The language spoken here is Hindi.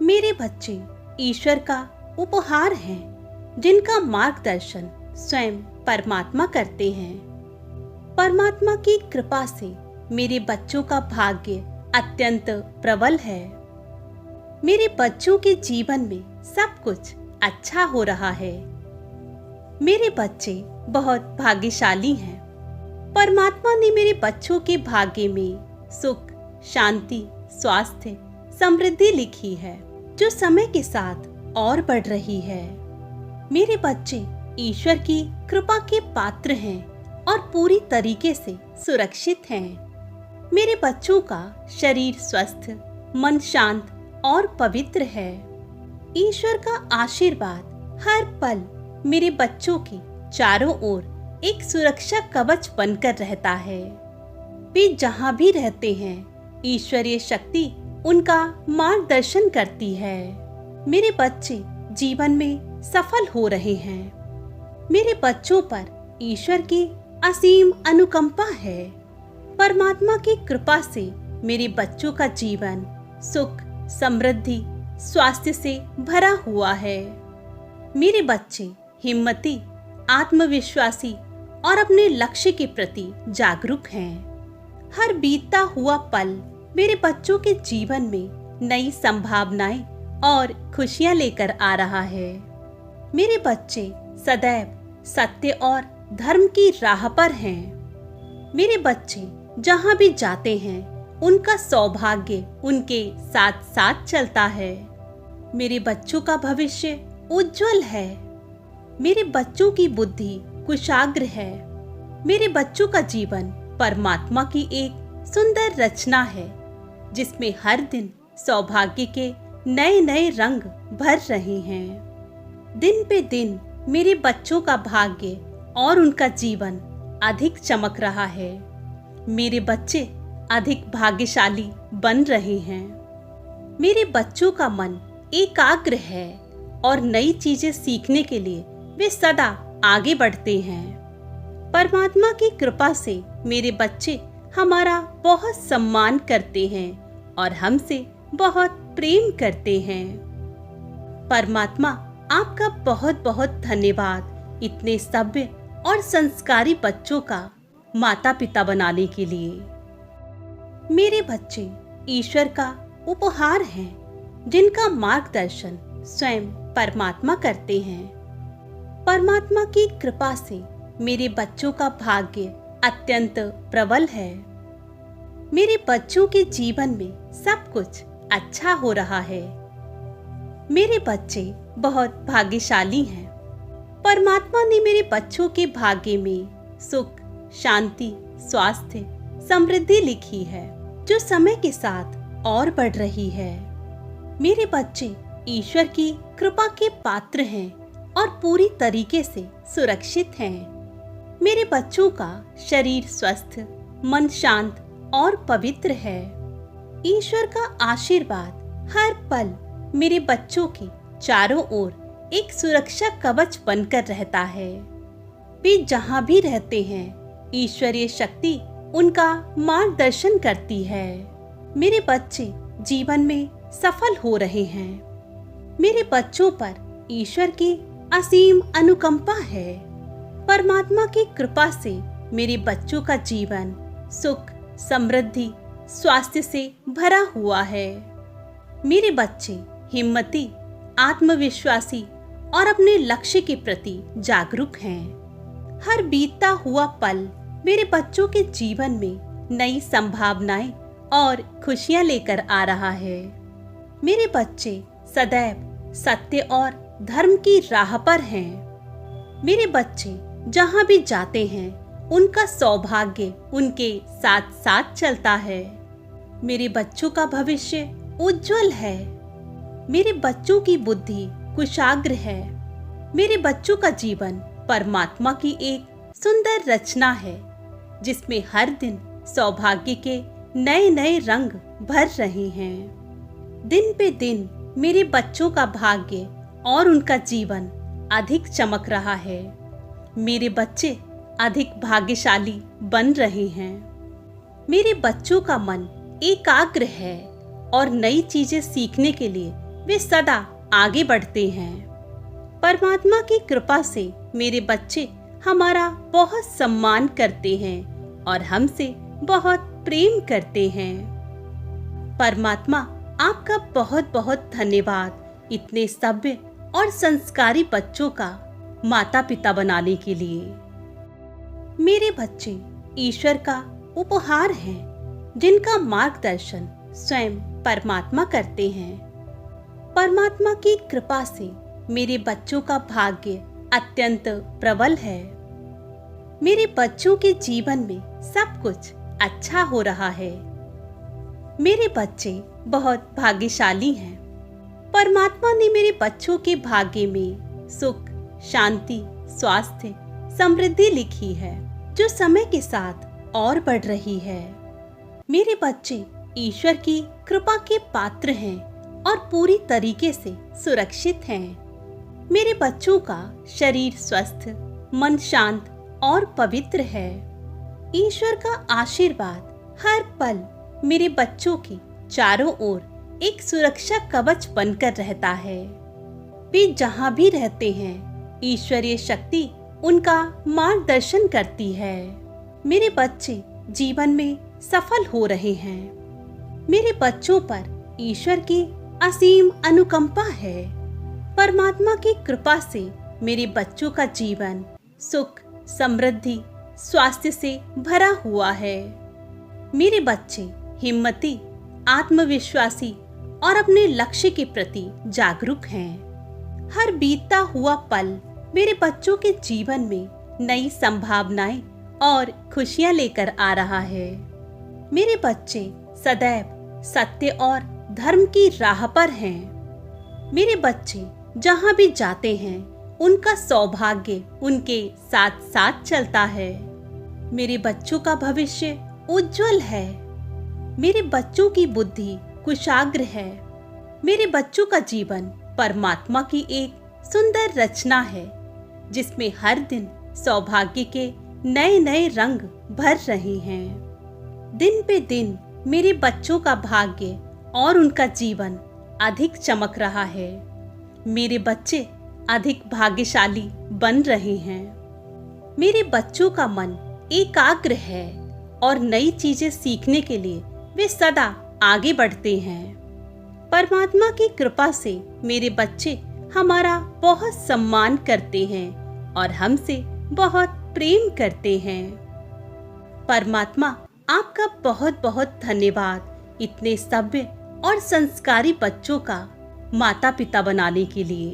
मेरे बच्चे ईश्वर का उपहार हैं, जिनका मार्गदर्शन स्वयं परमात्मा करते हैं। परमात्मा की कृपा से मेरे बच्चों का भाग्य अत्यंत प्रबल है। मेरे बच्चों के जीवन में सब कुछ अच्छा हो रहा है। मेरे बच्चे बहुत भाग्यशाली हैं। परमात्मा ने मेरे बच्चों के भाग्य में सुख, शांति, स्वास्थ्य, समृद्धि लिखी है, जो समय के साथ और बढ़ रही है। मेरे बच्चे ईश्वर की कृपा के पात्र हैं और पूरी तरीके से सुरक्षित हैं। मेरे बच्चों का शरीर स्वस्थ, मन शांत और पवित्र है। ईश्वर का आशीर्वाद हर पल मेरे बच्चों के चारों ओर एक सुरक्षा कवच बनकर रहता है। वे जहाँ भी रहते हैं, ईश्वरीय शक्ति उनका मार्गदर्शन करती है। मेरे बच्चे जीवन में सफल हो रहे हैं। मेरे बच्चों पर ईश्वर की असीम अनुकंपा है। परमात्मा की कृपा से मेरे बच्चों का जीवन सुख, समृद्धि, स्वास्थ्य से भरा हुआ है। मेरे बच्चे हिम्मती, आत्मविश्वासी और अपने लक्ष्य के प्रति जागरूक हैं। हर बीतता हुआ पल मेरे बच्चों के जीवन में नई संभावनाएं और खुशियां लेकर आ रहा है। मेरे बच्चे सदैव सत्य और धर्म की राह पर हैं। मेरे बच्चे जहां भी जाते हैं, उनका सौभाग्य उनके साथ साथ चलता है। मेरे बच्चों का भविष्य उज्जवल है। मेरे बच्चों की बुद्धि कुशाग्र है। मेरे बच्चों का जीवन परमात्मा की एक सुंदर रचना है, जिसमें हर दिन सौभाग्य के नए नए रंग भर रहे हैं। दिन पे दिन मेरे बच्चों का भाग्य और उनका जीवन अधिक चमक रहा है। मेरे बच्चे अधिक भाग्यशाली बन रहे हैं। मेरे बच्चों का मन एकाग्र है और नई चीजें सीखने के लिए वे सदा आगे बढ़ते हैं। परमात्मा की कृपा से मेरे बच्चे हमारा बहुत सम्मान करते हैं और हमसे बहुत प्रेम करते हैं। परमात्मा आपका बहुत बहुत धन्यवाद इतने सभ्य और संस्कारी बच्चों का माता पिता बनाने के लिए। मेरे बच्चे ईश्वर का उपहार हैं, जिनका मार्गदर्शन स्वयं परमात्मा करते हैं। परमात्मा की कृपा से मेरे बच्चों का भाग्य अत्यंत प्रबल है। मेरे बच्चों के जीवन में सब कुछ अच्छा हो रहा है। मेरे बच्चे बहुत भाग्यशाली हैं। परमात्मा ने मेरे बच्चों के भाग्य में सुख, शांति, स्वास्थ्य, समृद्धि लिखी है, जो समय के साथ और बढ़ रही है। मेरे बच्चे ईश्वर की कृपा के पात्र हैं और पूरी तरीके से सुरक्षित हैं। मेरे बच्चों का शरीर स्वस्थ, मन शांत और पवित्र है। ईश्वर का आशीर्वाद हर पल मेरे बच्चों के चारों ओर एक सुरक्षा कवच बनकर रहता है। वे जहाँ भी रहते हैं, ईश्वरीय शक्ति उनका मार्गदर्शन करती है। मेरे बच्चे जीवन में सफल हो रहे हैं। मेरे बच्चों पर ईश्वर की असीम अनुकंपा है। परमात्मा की कृपा से मेरे बच्चों का जीवन सुख, समृद्धि, स्वास्थ्य से भरा हुआ है। मेरे बच्चे हिम्मती, आत्मविश्वासी और अपने लक्ष्य के प्रति जागरूक हैं। हर बीतता हुआ पल मेरे बच्चों के जीवन में नई संभावनाएं और खुशियां लेकर आ रहा है। मेरे बच्चे सदैव सत्य और धर्म की राह पर हैं। मेरे बच्चे जहां भी जाते हैं, उनका सौभाग्य उनके साथ साथ चलता है। मेरे बच्चों का भविष्य उज्जवल है। मेरे बच्चों की बुद्धि कुशाग्र है। मेरे बच्चों का जीवन परमात्मा की एक सुंदर रचना है, जिसमें हर दिन सौभाग्य के नए नए रंग भर रहे हैं। दिन पे दिन मेरे बच्चों का भाग्य और उनका जीवन अधिक चमक रहा है। मेरे बच्चे अधिक भाग्यशाली बन रहे हैं। मेरे बच्चों का मन एकाग्र है और नई चीजें सीखने के लिए वे सदा आगे बढ़ते हैं। परमात्मा की कृपा से मेरे बच्चे हमारा बहुत सम्मान करते हैं और हमसे बहुत प्रेम करते हैं। परमात्मा आपका बहुत बहुत धन्यवाद इतने सभ्य और संस्कारी बच्चों का माता पिता बनाने के लिए। मेरे बच्चे ईश्वर का उपहार हैं, जिनका मार्गदर्शन स्वयं परमात्मा करते हैं। परमात्मा की कृपा से मेरे बच्चों का भाग्य अत्यंत प्रबल है। मेरे बच्चों के जीवन में सब कुछ अच्छा हो रहा है। मेरे बच्चे बहुत भाग्यशाली हैं। परमात्मा ने मेरे बच्चों के भाग्य में सुख, शांति, स्वास्थ्य, समृद्धि लिखी है, जो समय के साथ और बढ़ रही है। मेरे बच्चे ईश्वर की कृपा के पात्र हैं और पूरी तरीके से सुरक्षित हैं। मेरे बच्चों का शरीर स्वस्थ, मन शांत और पवित्र है। ईश्वर का आशीर्वाद हर पल मेरे बच्चों के चारों ओर एक सुरक्षा कवच बनकर रहता है। वे जहाँ भी रहते हैं, ईश्वरीय शक्ति उनका मार्गदर्शन करती है। मेरे बच्चे जीवन में सफल हो रहे हैं। मेरे बच्चों पर ईश्वर की असीम अनुकंपा है। परमात्मा की कृपा से मेरे बच्चों का जीवन सुख, समृद्धि, स्वास्थ्य से भरा हुआ है। मेरे बच्चे हिम्मती, आत्मविश्वासी और अपने लक्ष्य के प्रति जागरूक हैं। हर बीतता हुआ पल मेरे बच्चों के जीवन में नई संभावनाएं और खुशियां लेकर आ रहा है। मेरे बच्चे सदैव सत्य और धर्म की राह पर हैं। मेरे बच्चे जहां भी जाते हैं, उनका सौभाग्य उनके साथ साथ चलता है। मेरे बच्चों का भविष्य उज्जवल है। मेरे बच्चों की बुद्धि कुशाग्र है। मेरे बच्चों का जीवन परमात्मा की एक सुंदर रचना है, जिसमें हर दिन सौभाग्य के नए नए रंग भर रहे हैं। दिन पे दिन मेरे बच्चों का भाग्य और उनका जीवन अधिक चमक रहा है। मेरे बच्चे अधिक भाग्यशाली बन रहे हैं। मेरे बच्चों का मन एकाग्र है और नई चीजें सीखने के लिए वे सदा आगे बढ़ते हैं। परमात्मा की कृपा से मेरे बच्चे हमारा बहुत सम्मान करते हैं और हमसे बहुत प्रेम करते हैं। परमात्मा आपका बहुत बहुत धन्यवाद इतने सभ्य और संस्कारी बच्चों का माता पिता बनाने के लिए।